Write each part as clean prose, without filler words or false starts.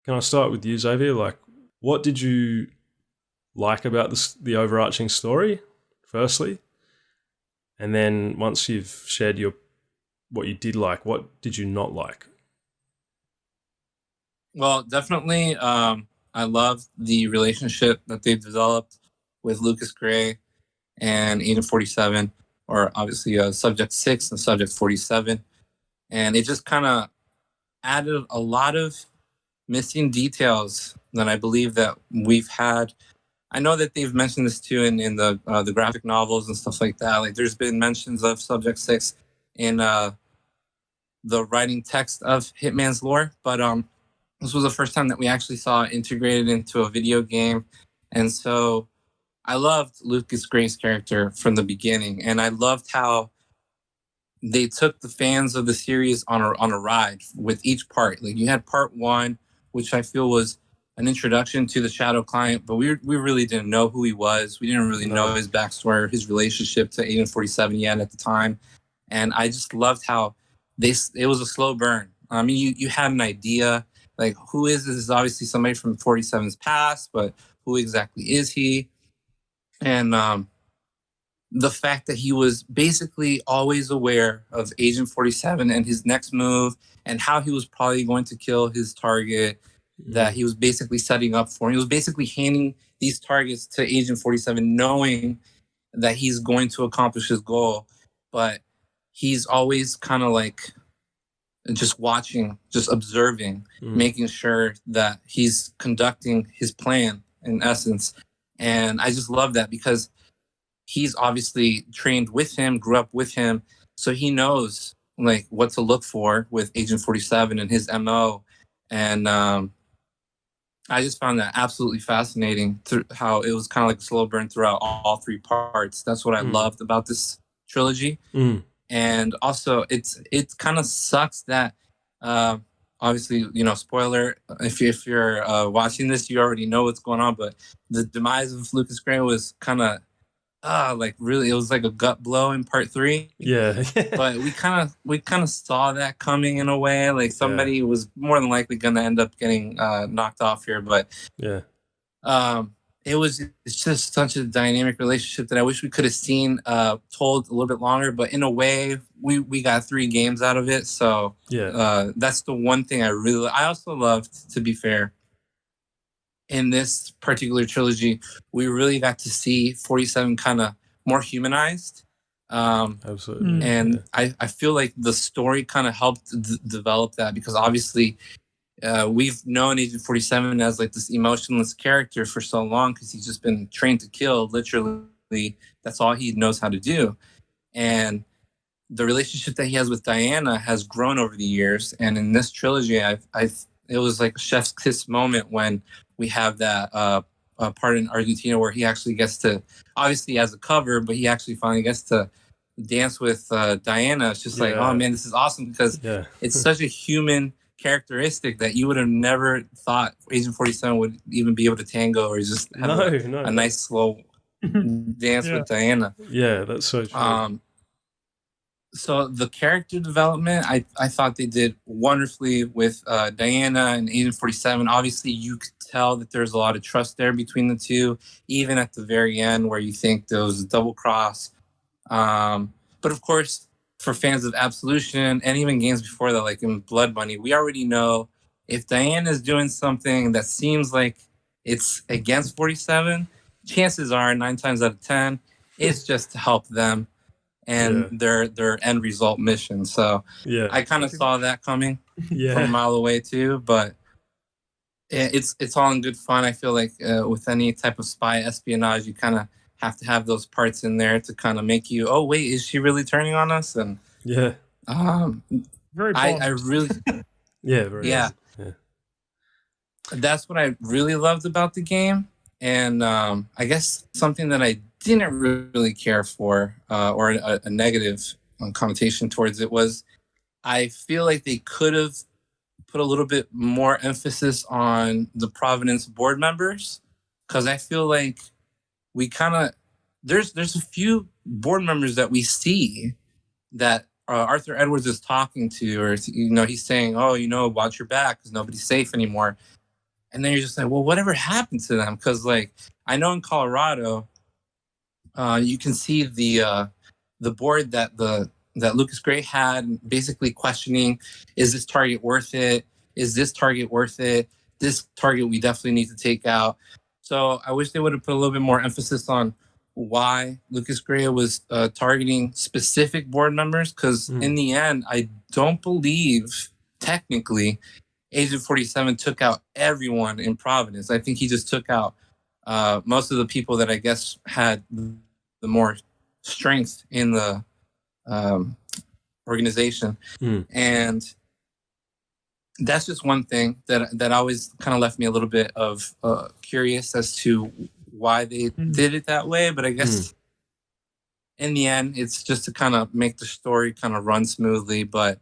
Can I start with you, Xavier? Like, what did you like about the overarching story, firstly? And then once you've shared what you did like, what did you not like? Well, definitely, I love the relationship that they've developed with Lucas Gray and Agent 47, or obviously Subject 6 and Subject 47. And it just kind of added a lot of missing details that I believe that we've had. I know that they've mentioned this too in the graphic novels and stuff like that. Like there's been mentions of Subject 6 in the writing text of Hitman's lore, but this was the first time that we actually saw it integrated into a video game. And so I loved Lucas Gray's character from the beginning, and I loved how they took the fans of the series on a ride with each part. Like you had part 1, which I feel was an introduction to the Shadow Client, but we really didn't know who he was. We didn't really know his backstory or his relationship to Agent 47 yet at the time. And I just loved how it was a slow burn. I mean, you had an idea, like who is this? This is obviously somebody from 47's past, but who exactly is he? And the fact that he was basically always aware of Agent 47 and his next move and how he was probably going to kill his target that he was basically setting up for. He was basically handing these targets to Agent 47 knowing that he's going to accomplish his goal, but he's always kind of like just watching, just observing, making sure that he's conducting his plan in essence. And I just love that because he's obviously trained with him, grew up with him, so he knows like what to look for with Agent 47 and his MO. And I just found that absolutely fascinating how it was kind of like a slow burn throughout all 3 parts. That's what I loved about this trilogy. And also it kind of sucks that obviously, spoiler, if you're watching this, you already know what's going on, but the demise of Lucas Gray was kind of like really, it was like a gut blow in part 3. Yeah. But we kind of saw that coming in a way. Like somebody was more than likely going to end up getting knocked off here. But it's just such a dynamic relationship that I wish we could have seen told a little bit longer. But in a way, we got 3 games out of it. So that's the one thing I also loved, to be fair. In this particular trilogy, we really got to see 47 kind of more humanized. Absolutely. And I feel like the story kind of helped develop that because obviously we've known Agent 47 as like this emotionless character for so long because he's just been trained to kill. Literally, that's all he knows how to do. And the relationship that he has with Diana has grown over the years. And in this trilogy, it was like a chef's kiss moment when we have that part in Argentina where he actually gets to, obviously as a cover, but he actually finally gets to dance with Diana. It's just like, oh man, this is awesome because it's such a human characteristic that you would have never thought Agent 47 would even be able to tango or just have a nice slow dance with Diana. Yeah, that's so true. So the character development, I thought they did wonderfully with Diana and Agent 47. Obviously, you could tell that there's a lot of trust there between the two, even at the very end where you think there was a double cross. But of course, for fans of Absolution and even games before that, like in Blood Money, we already know if Diana is doing something that seems like it's against 47, chances are 9 times out of 10, it's just to help them and their end result mission. So I kind of saw that coming from a mile away too, but it's all in good fun. I feel like with any type of spy espionage, you kind of have to have those parts in there to kind of make you, oh wait, is she really turning on us? And very I really that's what I really loved about the game. And I guess something that I didn't really care for or a negative connotation towards it was I feel like they could have put a little bit more emphasis on the Providence board members, because I feel like we kind of there's a few board members that we see that Arthur Edwards is talking to, or he's saying, oh, watch your back because nobody's safe anymore. And then you're just like, well, whatever happened to them? Because like I know in Colorado, you can see the board that Lucas Gray had, basically questioning, is this target worth it? Is this target worth it? This target we definitely need to take out. So I wish they would have put a little bit more emphasis on why Lucas Gray was targeting specific board members, because in the end, I don't believe technically Agent 47 took out everyone in Providence. I think he just took out most of the people that I guess had the more strength in the organization. And that's just one thing that always kind of left me a little bit of curious as to why they did it that way. But I guess in the end, it's just to kind of make the story kind of run smoothly. But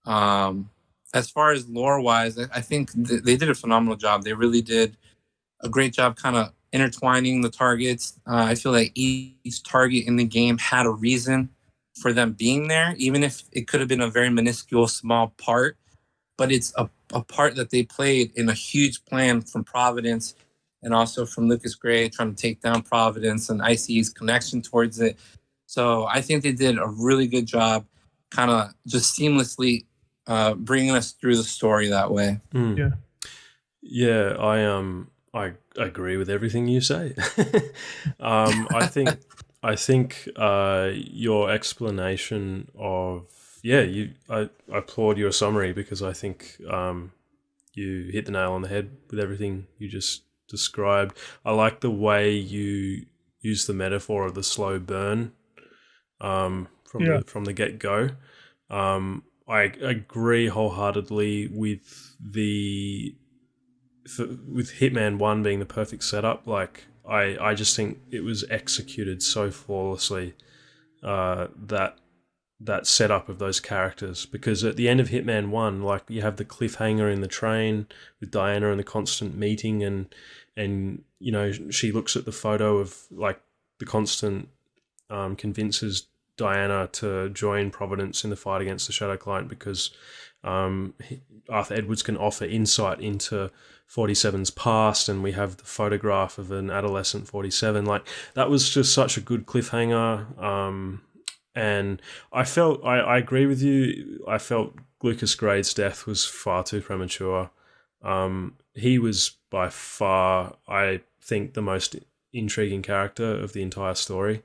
as far as lore-wise, I think they did a phenomenal job. They really did a great job kind of intertwining the targets. I feel like each target in the game had a reason for them being there, even if it could have been a very minuscule, small part. But it's a part that they played in a huge plan from Providence and also from Lucas Gray trying to take down Providence and ICE's connection towards it. So I think they did a really good job kind of just seamlessly bringing us through the story that way. Yeah, I agree with everything you say. I think your explanation of I applaud your summary, because I think you hit the nail on the head with everything you just described. I like the way you use the metaphor of the slow burn from the get-go. I agree wholeheartedly with with Hitman 1 being the perfect setup. Like I just think it was executed so flawlessly, that setup of those characters, because at the end of Hitman 1, like, you have the cliffhanger in the train with Diana and the constant meeting, and you know, she looks at the photo of, like, the constant convinces Diana to join Providence in the fight against the Shadow Client, because Arthur Edwards can offer insight into 47's past, and we have the photograph of an adolescent 47. Like, that was just such a good cliffhanger. And I agree with you. I felt Lucas Gray's death was far too premature. He was by far, I think, the most intriguing character of the entire story.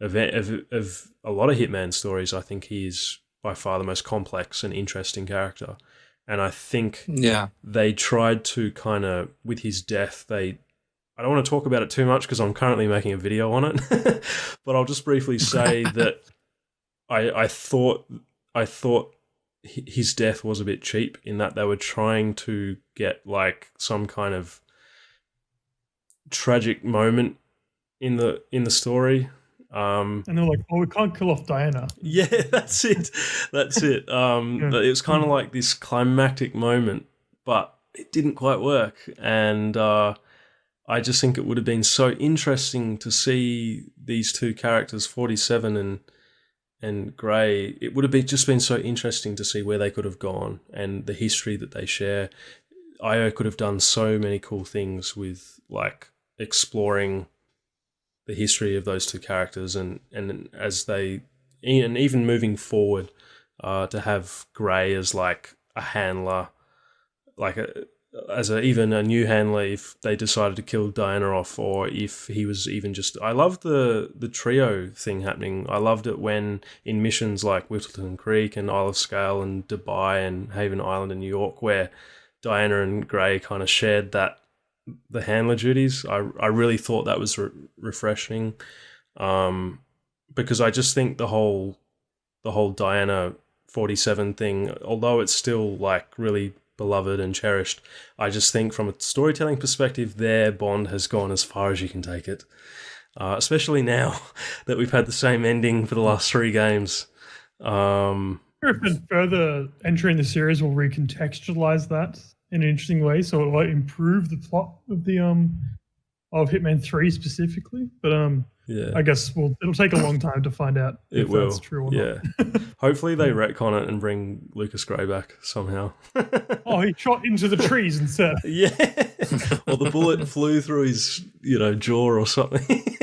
Of a lot of Hitman stories, I think he is by far the most complex and interesting character. And I think they tried to kind of, with his death, I don't want to talk about it too much because I'm currently making a video on it, but I'll just briefly say that I thought his death was a bit cheap, in that they were trying to get, like, some kind of tragic moment in the story. And they're like, oh, we can't kill off Diana. Yeah, that's it. It was kind of like this climactic moment, but it didn't quite work. And I just think it would have been so interesting to see these two characters, 47 and Gray. It would have been so interesting to see where they could have gone and the history that they share. IO could have done so many cool things with, like, exploring the history of those two characters, and even moving forward, to have Gray as, like, a handler, like even a new handler if they decided to kill Diana off, or if he was even just... I loved the trio thing happening. I loved it when in missions like Whittleton Creek and Isle of Scale and Dubai and Haven Island in New York, where Diana and Gray kind of shared the handler duties. I really thought that was refreshing, because I just think the whole Diana 47 thing, although it's still, like, really beloved and cherished, I just think from a storytelling perspective, their bond has gone as far as you can take it, especially now that we've had the same ending for the last 3 games. If further entry in the series will recontextualize that in an interesting way, so it will improve the plot of the of Hitman 3 specifically. But Yeah. I guess it'll take a long time to find out if that's true or not. Hopefully they retcon it and bring Lucas Grey back somehow. Oh, he shot into the trees instead. Yeah. Or the bullet flew through his, jaw or something.